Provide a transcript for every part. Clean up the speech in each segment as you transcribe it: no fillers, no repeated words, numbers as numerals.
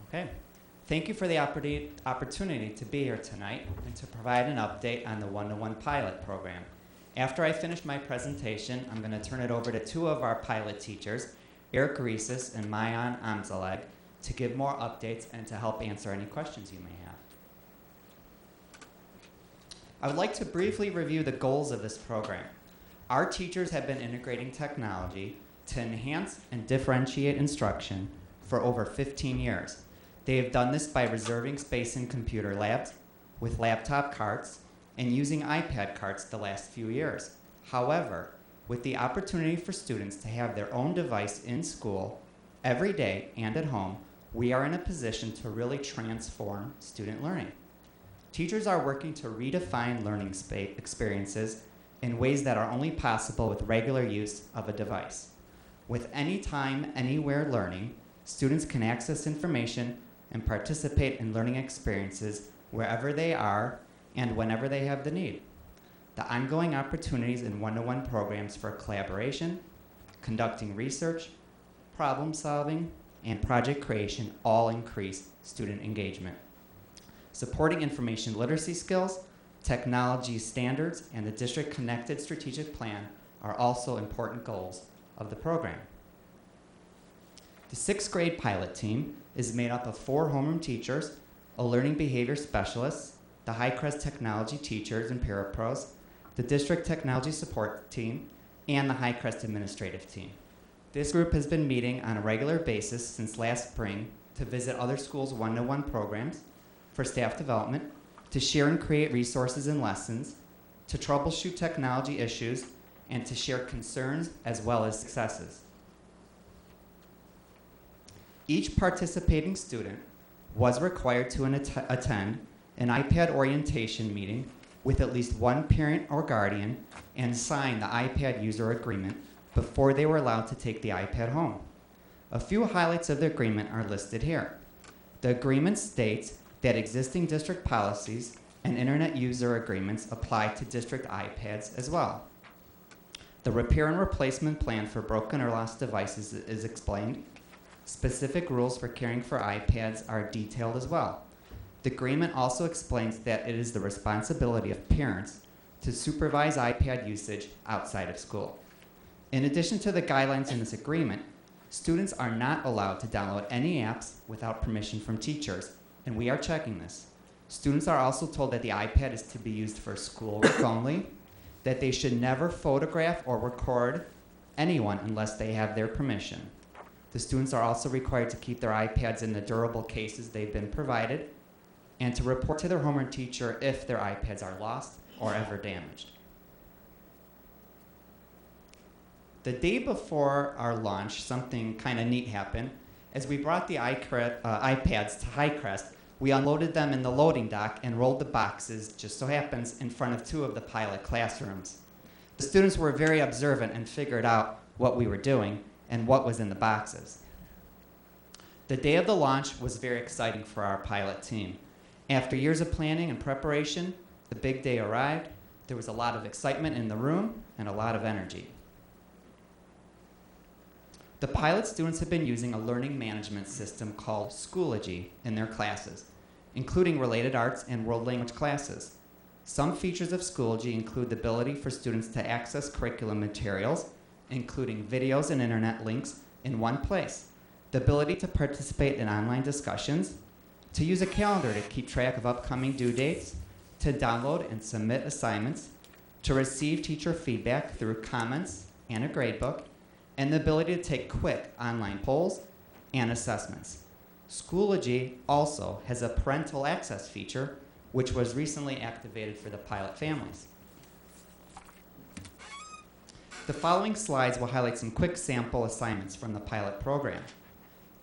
Okay. Thank you for the opportunity to be here tonight and to provide an update on the one-to-one pilot program. After I finish my presentation, I'm going to turn it over to two of our pilot teachers, Eric Reeses and Mayan Amzaleg, to give more updates and to help answer any questions you may have. I would like to briefly review the goals of this program. Our teachers have been integrating technology to enhance and differentiate instruction for over 15 years. They have done this by reserving space in computer labs with laptop carts and using iPad carts the last few years. However, with the opportunity for students to have their own device in school every day and at home, we are in a position to really transform student learning. Teachers are working to redefine learning experiences in ways that are only possible with regular use of a device. With anytime, anywhere learning, students can access information and participate in learning experiences wherever they are and whenever they have the need. The ongoing opportunities in one-to-one programs for collaboration, conducting research, problem solving, and project creation all increase student engagement. Supporting information literacy skills, technology standards, and the district-connected strategic plan are also important goals of the program. The 6th grade pilot team is made up of 4 homeroom teachers, a learning behavior specialist, the Highcrest technology teachers and parapros, the district technology support team, and the Highcrest administrative team. This group has been meeting on a regular basis since last spring to visit other schools' one-to-one programs, for staff development, to share and create resources and lessons, to troubleshoot technology issues, and to share concerns as well as successes. Each participating student was required to attend an iPad orientation meeting with at least one parent or guardian and sign the iPad user agreement before they were allowed to take the iPad home. A few highlights of the agreement are listed here. The agreement states that existing district policies and internet user agreements apply to district iPads as well. The repair and replacement plan for broken or lost devices is explained. Specific rules for caring for iPads are detailed as well. The agreement also explains that it is the responsibility of parents to supervise iPad usage outside of school. In addition to the guidelines in this agreement, students are not allowed to download any apps without permission from teachers, and we are checking this. Students are also told that the iPad is to be used for schoolwork only, that they should never photograph or record anyone unless they have their permission. The students are also required to keep their iPads in the durable cases they've been provided, and to report to their homeroom teacher if their iPads are lost or ever damaged. The day before our launch, something kind of neat happened. As we brought the iPads to Highcrest, we unloaded them in the loading dock and rolled the boxes, just so happens, in front of 2 of the pilot classrooms. The students were very observant and figured out what we were doing and what was in the boxes. The day of the launch was very exciting for our pilot team. After years of planning and preparation, the big day arrived. There was a lot of excitement in the room and a lot of energy. The pilot students have been using a learning management system called Schoology in their classes, including related arts and world language classes. Some features of Schoology include the ability for students to access curriculum materials, including videos and internet links, in one place, the ability to participate in online discussions, to use a calendar to keep track of upcoming due dates, to download and submit assignments, to receive teacher feedback through comments and a gradebook, and the ability to take quick online polls and assessments. Schoology also has a parental access feature, which was recently activated for the pilot families. The following slides will highlight some quick sample assignments from the pilot program.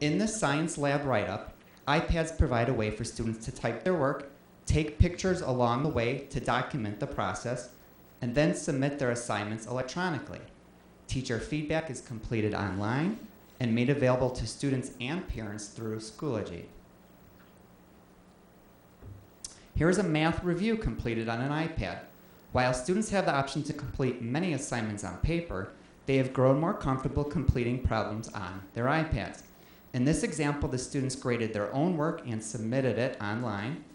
In the science lab write-up, iPads provide a way for students to type their work, take pictures along the way to document the process, and then submit their assignments electronically. Teacher feedback is completed online and made available to students and parents through Schoology. Here's a math review completed on an iPad. While students have the option to complete many assignments on paper, they have grown more comfortable completing problems on their iPads. In this example, the students graded their own work and submitted it online.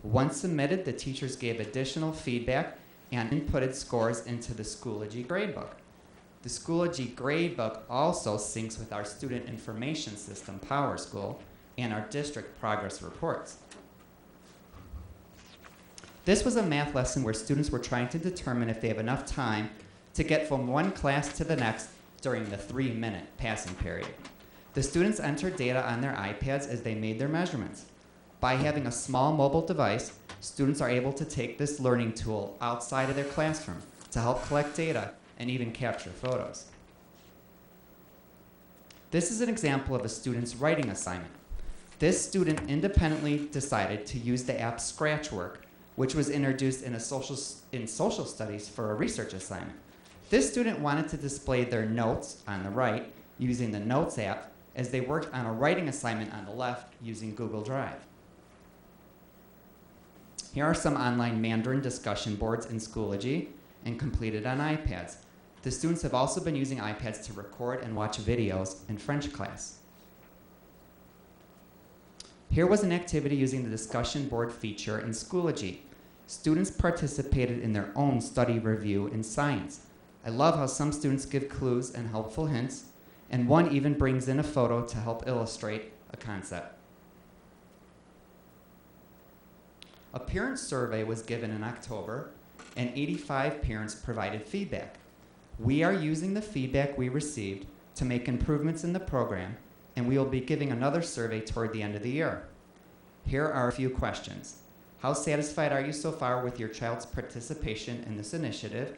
Once submitted, the teachers gave additional feedback and inputted scores into the Schoology gradebook. The Schoology gradebook also syncs with our student information system, PowerSchool, and our district progress reports. This was a math lesson where students were trying to determine if they have enough time to get from one class to the next during the 3-minute passing period. The students entered data on their iPads as they made their measurements. By having a small mobile device, students are able to take this learning tool outside of their classroom to help collect data and even capture photos. This is an example of a student's writing assignment. This student independently decided to use the app Scratchwork, which was introduced in social studies for a research assignment. This student wanted to display their notes on the right using the Notes app as they worked on a writing assignment on the left using Google Drive. Here are some online Mandarin discussion boards in Schoology and completed on iPads. The students have also been using iPads to record and watch videos in French class. Here was an activity using the discussion board feature in Schoology. Students participated in their own study review in science. I love how some students give clues and helpful hints, and one even brings in a photo to help illustrate a concept. A parent survey was given in October, and 85 parents provided feedback. We are using the feedback we received to make improvements in the program, and we will be giving another survey toward the end of the year. Here are a few questions. How satisfied are you so far with your child's participation in this initiative?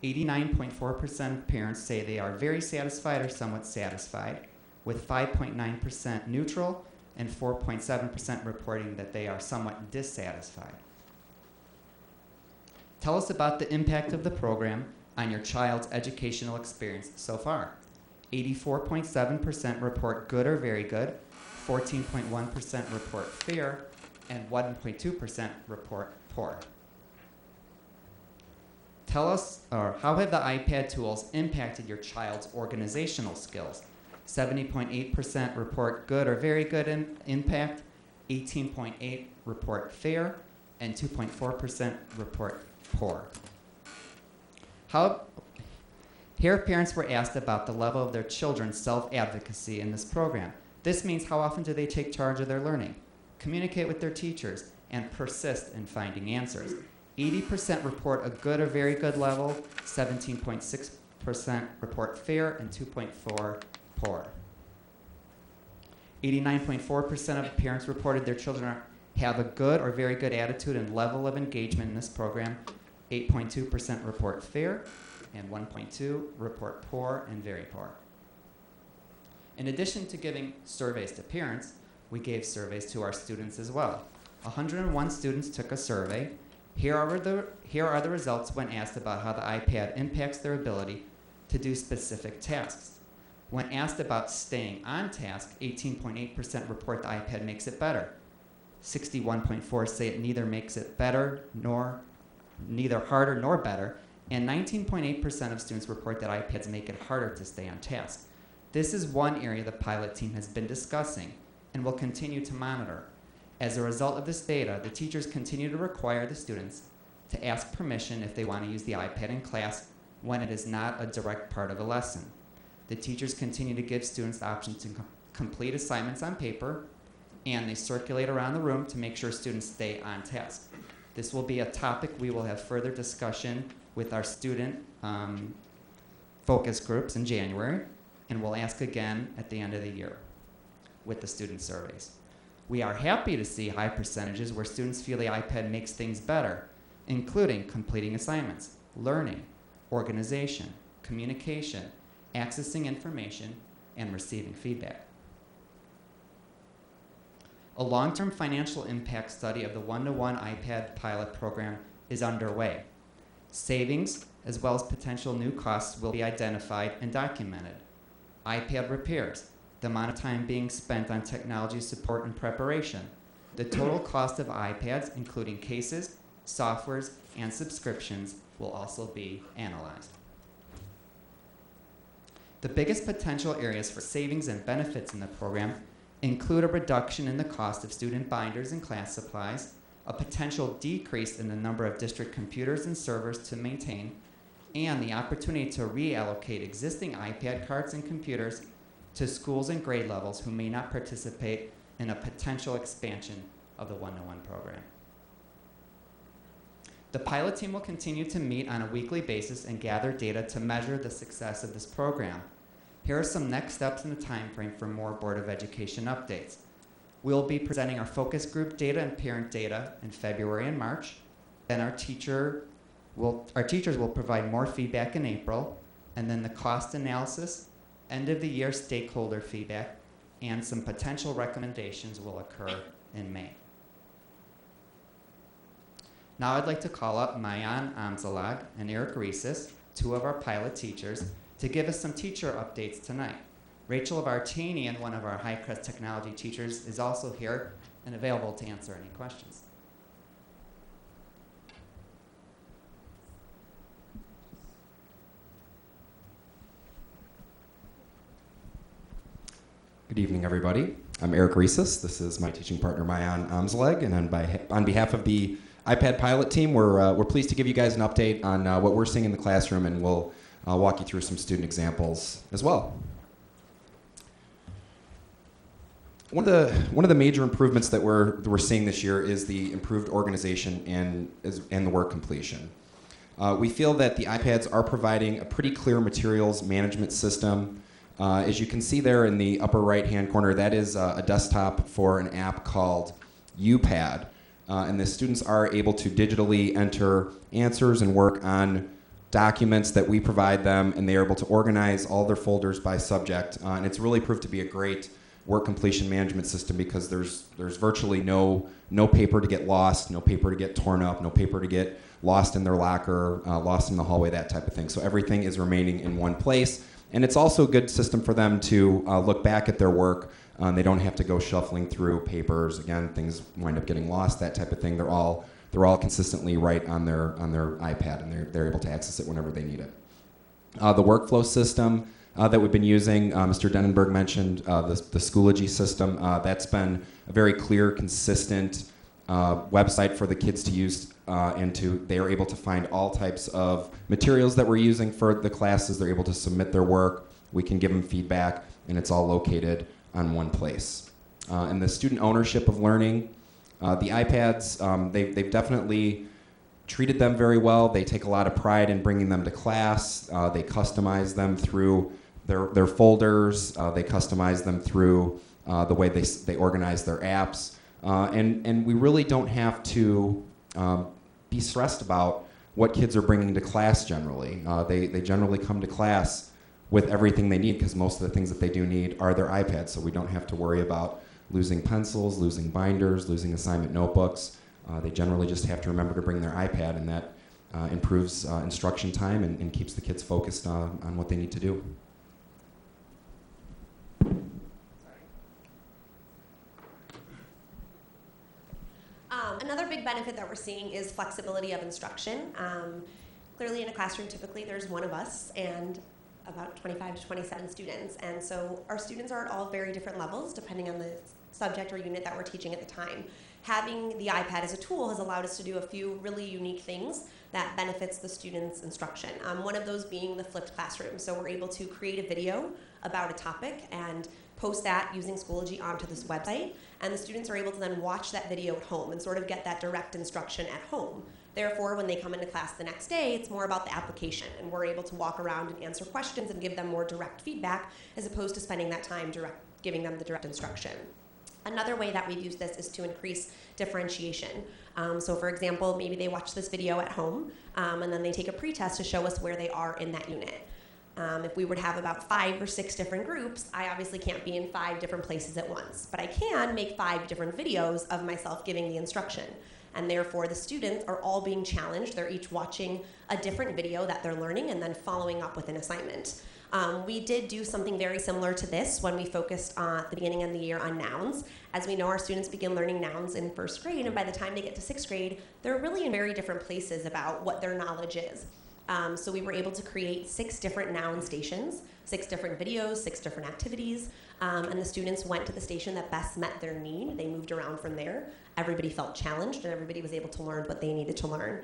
89.4% of parents say they are very satisfied or somewhat satisfied, with 5.9% neutral and 4.7% reporting that they are somewhat dissatisfied. Tell us about the impact of the program on your child's educational experience so far. 84.7% report good or very good, 14.1% report fair, and 1.2% report poor. Tell us, how have the iPad tools impacted your child's organizational skills? 70.8% report good or very good impact, 18.8% report fair, and 2.4% report poor. Here parents were asked about the level of their children's self-advocacy in this program. This means how often do they take charge of their learning, communicate with their teachers, and persist in finding answers. 80% report a good or very good level, 17.6% report fair, and 2.4% poor. 89.4% of parents reported their children have a good or very good attitude and level of engagement in this program. 8.2% report fair, and 1.2% report poor and very poor. In addition to giving surveys to parents, we gave surveys to our students as well. 101 students took a survey. Here are the results when asked about how the iPad impacts their ability to do specific tasks. When asked about staying on task, 18.8% report the iPad makes it better. 61.4% say it neither makes it better neither harder nor better, and 19.8% of students report that iPads make it harder to stay on task. This is one area the pilot team has been discussing and will continue to monitor. As a result of this data, the teachers continue to require the students to ask permission if they want to use the iPad in class when it is not a direct part of a lesson. The teachers continue to give students the option to complete assignments on paper, and they circulate around the room to make sure students stay on task. This will be a topic we will have further discussion with our student focus groups in January, and we'll ask again at the end of the year with the student surveys. We are happy to see high percentages where students feel the iPad makes things better, including completing assignments, learning, organization, communication, accessing information, and receiving feedback. A long-term financial impact study of the one-to-one iPad pilot program is underway. Savings, as well as potential new costs, will be identified and documented. iPad repairs, the amount of time being spent on technology support and preparation, the total cost of iPads, including cases, softwares, and subscriptions, will also be analyzed. The biggest potential areas for savings and benefits in the program include a reduction in the cost of student binders and class supplies, a potential decrease in the number of district computers and servers to maintain, and the opportunity to reallocate existing iPad cards and computers to schools and grade levels who may not participate in a potential expansion of the one-to-one program. The pilot team will continue to meet on a weekly basis and gather data to measure the success of this program. Here are some next steps in the time frame for more Board of Education updates. We'll be presenting our focus group data and parent data in February and March. Then our teachers will provide more feedback in April, and then the cost analysis, end of the year stakeholder feedback, and some potential recommendations will occur in May. Now I'd like to call up Mayan Amzalag and Eric Reeses, two of our pilot teachers, to give us some teacher updates tonight. Rachel Vartanian, one of our Highcrest technology teachers, is also here and available to answer any questions. Good evening, everybody. I'm Eric Reeses. This is my teaching partner, Mayan Amzalag, and on behalf of the iPad pilot team, we're pleased to give you guys an update on what we're seeing in the classroom, and we'll walk you through some student examples as well. One of the major improvements that we're seeing this year is the improved organization and the work completion. We feel that the iPads are providing a pretty clear materials management system. As you can see there in the upper right-hand corner, that is a desktop for an app called UPad. And the students are able to digitally enter answers and work on documents that we provide them, and they are able to organize all their folders by subject. And it's really proved to be a great work completion management system because there's virtually no paper to get lost, no paper to get torn up, no paper to get lost in their locker, lost in the hallway, that type of thing. So everything is remaining in one place. And it's also a good system for them to look back at their work. They don't have to go shuffling through papers. Again, things wind up getting lost, that type of thing. They're all consistently right on their iPad, and they're able to access it whenever they need it. The workflow system that we've been using, Mr. Dennenberg mentioned the Schoology system. That's been a very clear, consistent website for the kids to use, and they are able to find all types of materials that we're using for the classes. They're able to submit their work. We can give them feedback, and it's all located on one place. And the student ownership of learning, the iPads, they've definitely treated them very well. They take a lot of pride in bringing them to class. They customize them through their folders. They customize them through the way they organize their apps. And we really don't have to be stressed about what kids are bringing to class generally. They generally come to class with everything they need because most of the things that they do need are their iPads, so we don't have to worry about losing pencils, losing binders, losing assignment notebooks. They generally just have to remember to bring their iPad, and that improves instruction time and keeps the kids focused on what they need to do. Another big benefit that we're seeing is flexibility of instruction. Clearly in a classroom, typically there's one of us and about 25 to 27 students. And so our students are at all very different levels depending on the subject or unit that we're teaching at the time. Having the iPad as a tool has allowed us to do a few really unique things that benefits the students' instruction. One of those being the flipped classroom. So we're able to create a video about a topic and post that using Schoology onto this website, and the students are able to then watch that video at home and sort of get that direct instruction at home. Therefore, when they come into class the next day, it's more about the application, and we're able to walk around and answer questions and give them more direct feedback as opposed to spending that time giving them the direct instruction. Another way that we've used this is to increase differentiation. So for example, maybe they watch this video at home, and then they take a pretest to show us where they are in that unit. If we were to have about 5 or 6 different groups, I obviously can't be in 5 different places at once, but I can make 5 different videos of myself giving the instruction. And therefore, the students are all being challenged. They're each watching a different video that they're learning and then following up with an assignment. We did do something very similar to this when we focused at the beginning of the year on nouns. As we know, our students begin learning nouns in 1st grade, and by the time they get to 6th grade, they're really in very different places about what their knowledge is. So we were able to create 6 different noun stations, 6 different videos, 6 different activities, and the students went to the station that best met their need. They moved around from there. Everybody felt challenged, and everybody was able to learn what they needed to learn.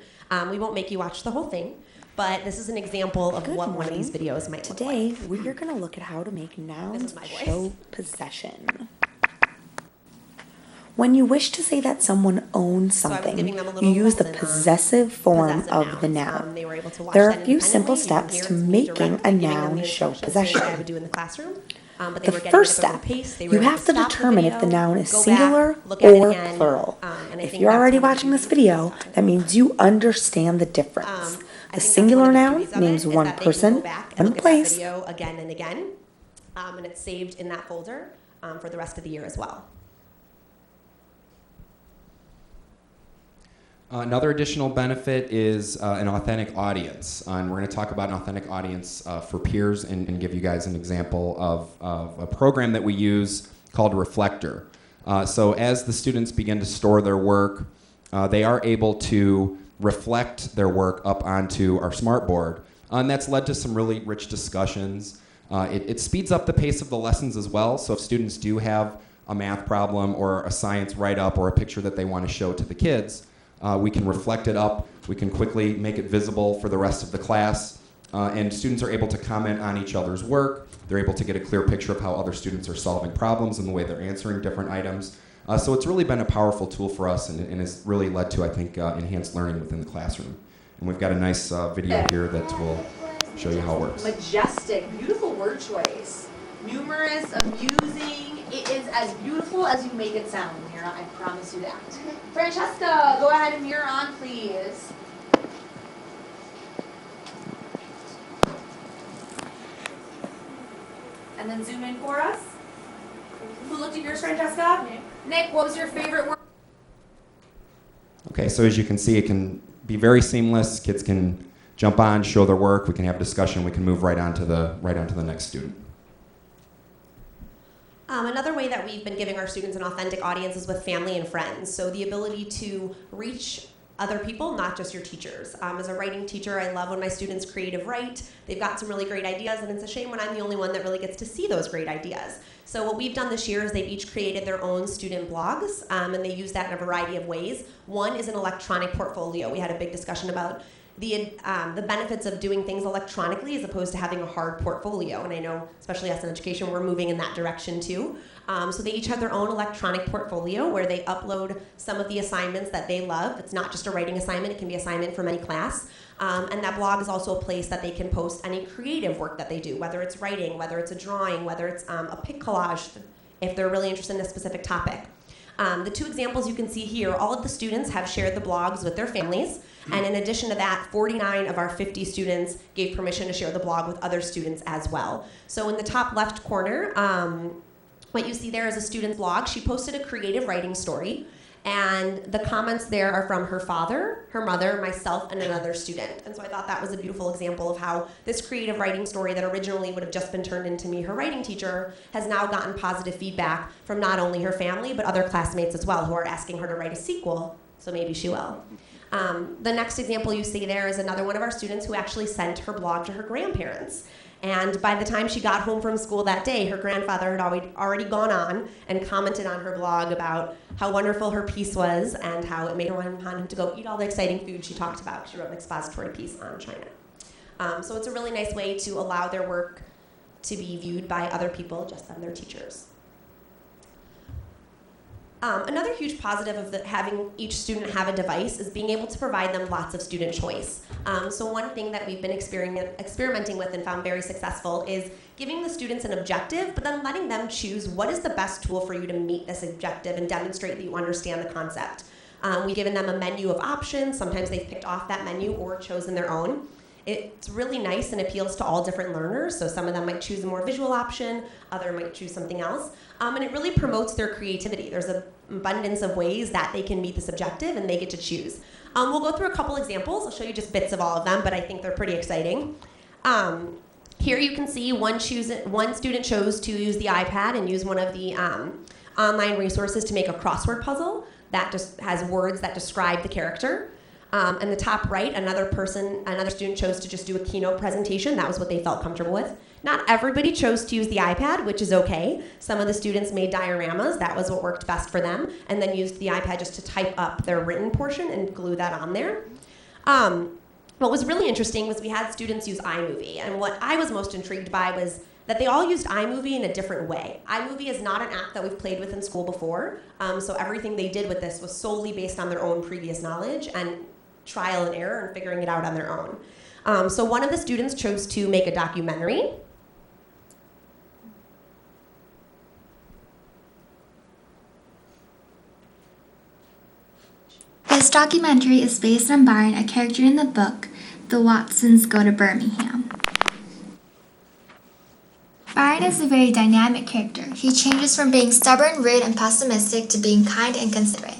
We won't make you watch the whole thing, but this is an example of what one of these videos might look like. Today, we're going to look at how to make nouns show possession. When you wish to say that someone owns something, you use the possessive form of the noun. There are a few simple steps to making a noun show possession. The first step, you have to determine if the noun is singular or plural. If you're already watching this video, that means you understand the difference. The singular noun names one person, one place. Again and again, and it's saved in that folder for the rest of the year as well. Another additional benefit is an authentic audience. And we're going to talk about an authentic audience for peers and give you guys an example of a program that we use called Reflector. So as the students begin to store their work, they are able to reflect their work up onto our smartboard. And that's led to some really rich discussions. It speeds up the pace of the lessons as well. So if students do have a math problem or a science write-up or a picture that they want to show to the kids, we can reflect it up, we can quickly make it visible for the rest of the class, and students are able to comment on each other's work. They're able to get a clear picture of how other students are solving problems and the way they're answering different items. So it's really been a powerful tool for us and has really led to, I think, enhanced learning within the classroom. And we've got a nice video here that will show you how it works. Majestic, beautiful word choice. Numerous, amusing. It is as beautiful as you make it sound, Mira. I promise you that. Francesca, go ahead and mirror on, please. And then zoom in for us. Who looked at yours, Francesca? Nick, what was your favorite word? Okay, so as you can see, it can be very seamless. Kids can jump on, show their work. We can have discussion. We can move right on to the next student. Another way that we've been giving our students an authentic audience is with family and friends. So the ability to reach other people, not just your teachers. As a writing teacher, I love when my students creative write. They've got some really great ideas, and it's a shame when I'm the only one that really gets to see those great ideas. So what we've done this year is they've each created their own student blogs, and they use that in a variety of ways. One is an electronic portfolio. We had a big discussion about the benefits of doing things electronically as opposed to having a hard portfolio. And I know, especially us in education, we're moving in that direction too. So they each have their own electronic portfolio where they upload some of the assignments that they love. It's not just a writing assignment, it can be assignment from any class. And that blog is also a place that they can post any creative work that they do, whether it's writing, whether it's a drawing, whether it's a pic collage, if they're really interested in a specific topic. The 2 examples you can see here, all of the students have shared the blogs with their families. And in addition to that, 49 of our 50 students gave permission to share the blog with other students as well. So in the top left corner, what you see there is a student's blog. She posted a creative writing story. And the comments there are from her father, her mother, myself, and another student. And so I thought that was a beautiful example of how this creative writing story that originally would have just been turned into me, her writing teacher, has now gotten positive feedback from not only her family, but other classmates as well, who are asking her to write a sequel, so maybe she will. The next example you see there is another one of our students who actually sent her blog to her grandparents. And by the time she got home from school that day, her grandfather had already gone on and commented on her blog about how wonderful her piece was and how it made her want him to go eat all the exciting food she talked about. She wrote an expository piece on China. So it's a really nice way to allow their work to be viewed by other people just than their teachers. Another huge positive of having each student have a device is being able to provide them lots of student choice. So one thing that we've been experimenting with and found very successful is giving the students an objective, but then letting them choose what is the best tool for you to meet this objective and demonstrate that you understand the concept. We've given them a menu of options. Sometimes they've picked off that menu or chosen their own. It's really nice and appeals to all different learners. So some of them might choose a more visual option, others might choose something else. And it really promotes their creativity. There's an abundance of ways that they can meet this objective and they get to choose. We'll go through a couple examples. I'll show you just bits of all of them, but I think they're pretty exciting. Here you can see one student chose to use the iPad and use one of the online resources to make a crossword puzzle that just has words that describe the character. And the top right, another student chose to just do a keynote presentation. That was what they felt comfortable with. Not everybody chose to use the iPad, which is okay. Some of the students made dioramas. That was what worked best for them, and then used the iPad just to type up their written portion and glue that on there. What was really interesting was we had students use iMovie, and what I was most intrigued by was that they all used iMovie in a different way. iMovie is not an app that we've played with in school before, so everything they did with this was solely based on their own previous knowledge and trial and error and figuring it out on their own. So one of the students chose to make a documentary. This documentary is based on Byron, a character in the book, The Watsons Go to Birmingham. Byron is a very dynamic character. He changes from being stubborn, rude, and pessimistic to being kind and considerate.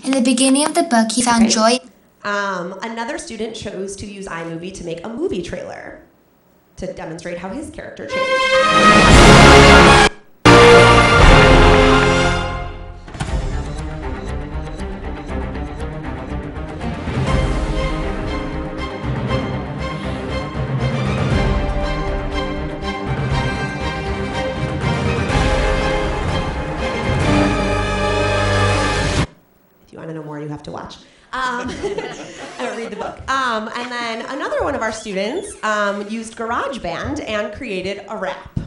In the beginning of the book, he found joy. Another student chose to use iMovie to make a movie trailer to demonstrate how his character changed. You have to watch. I don't read the book. And then another one of our students used GarageBand and created a rap.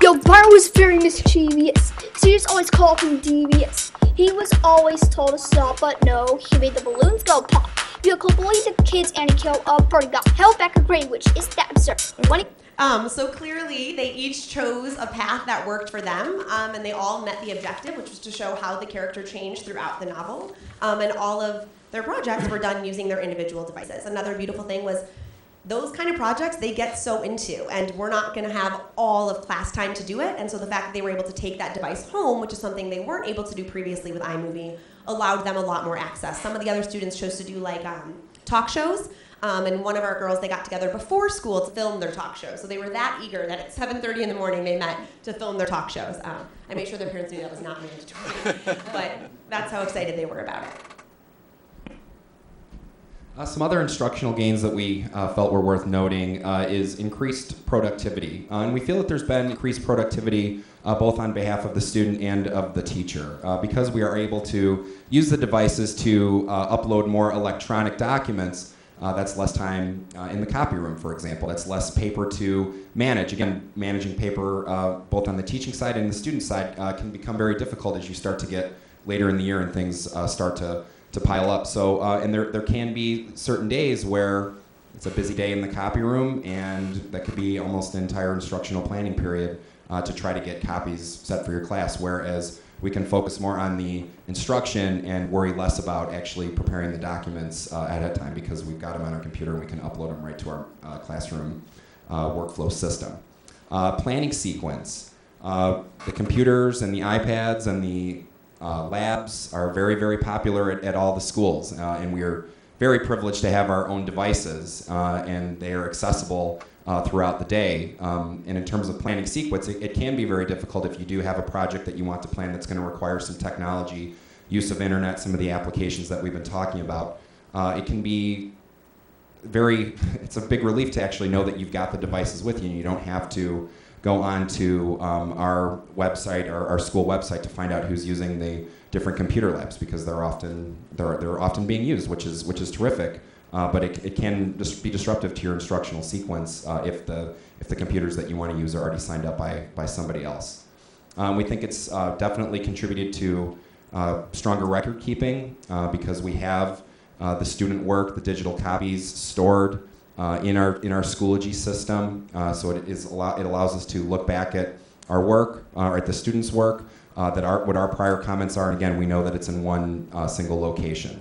Yo, Byron was very mischievous. Students always called him devious. He was always told to stop, but no, he made the balloons go pop. He killed bullies and kids, and he killed a bird and got held back a grade, which is that absurd. So clearly, they each chose a path that worked for them, and they all met the objective, which was to show how the character changed throughout the novel. And all of their projects were done using their individual devices. Another beautiful thing was those kind of projects they get so into, and we're not going to have all of class time to do it. And so the fact that they were able to take that device home, which is something they weren't able to do previously with iMovie, allowed them a lot more access. Some of the other students chose to do like talk shows. And one of our girls, they got together before school to film their talk show. So they were that eager that at 7:30 in the morning they met to film their talk shows. I made sure their parents knew that was not mandatory, but that's how excited they were about it. Some other instructional gains that we felt were worth noting is increased productivity. And we feel that there's been increased productivity both on behalf of the student and of the teacher. Because we are able to use the devices to upload more electronic documents, that's less time in the copy room, for example. That's less paper to manage. Again, managing paper both on the teaching side and the student side can become very difficult as you start to get later in the year and things start to pile up. So, and there can be certain days where it's a busy day in the copy room, and that could be almost an entire instructional planning period to try to get copies set for your class, whereas we can focus more on the instruction and worry less about actually preparing the documents ahead of time because we've got them on our computer and we can upload them right to our classroom workflow system. Planning sequence. The computers and the iPads and the labs are very, very popular at all the schools, and we are very privileged to have our own devices, and they are accessible throughout the day. And in terms of planning sequence, it can be very difficult if you do have a project that you want to plan that's going to require some technology, use of internet, some of the applications that we've been talking about. It can be it's a big relief to actually know that you've got the devices with you and you don't have to go on to our website, our school website, to find out who's using the different computer labs, because they're often being used, which is terrific. But it can just be disruptive to your instructional sequence if the computers that you want to use are already signed up by somebody else. We think it's definitely contributed to stronger record keeping because we have the student work, the digital copies stored in our Schoology system. So it allows us to look back at our work, or at the students' work, what our prior comments are, and again, we know that it's in one single location.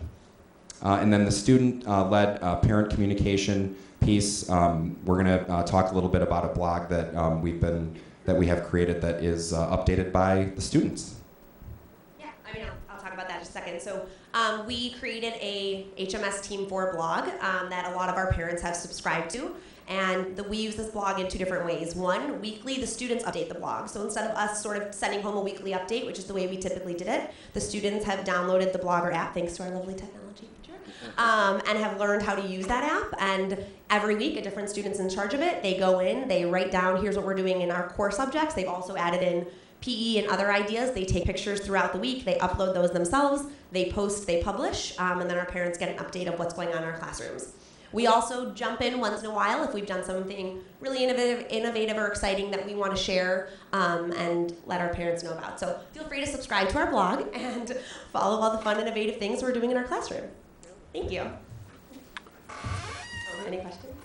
And then the student-led parent communication piece. We're going to talk a little bit about a blog that we have created that is updated by the students. Yeah, I'll talk about that in just a second. So we created a HMS Team 4 blog that a lot of our parents have subscribed to, And we use this blog in 2 different ways. One, weekly, the students update the blog. So instead of us sort of sending home a weekly update, which is the way we typically did it, the students have downloaded the Blogger app, thanks to our lovely technology feature, and have learned how to use that app. And every week, a different student's in charge of it. They go in, they write down, here's what we're doing in our core subjects. They've also added in PE and other ideas. They take pictures throughout the week. They upload those themselves. They post, they publish, and then our parents get an update of what's going on in our classrooms. We also jump in once in a while if we've done something really innovative or exciting that we want to share and let our parents know about. So feel free to subscribe to our blog and follow all the fun, innovative things we're doing in our classroom. Thank you. Any questions?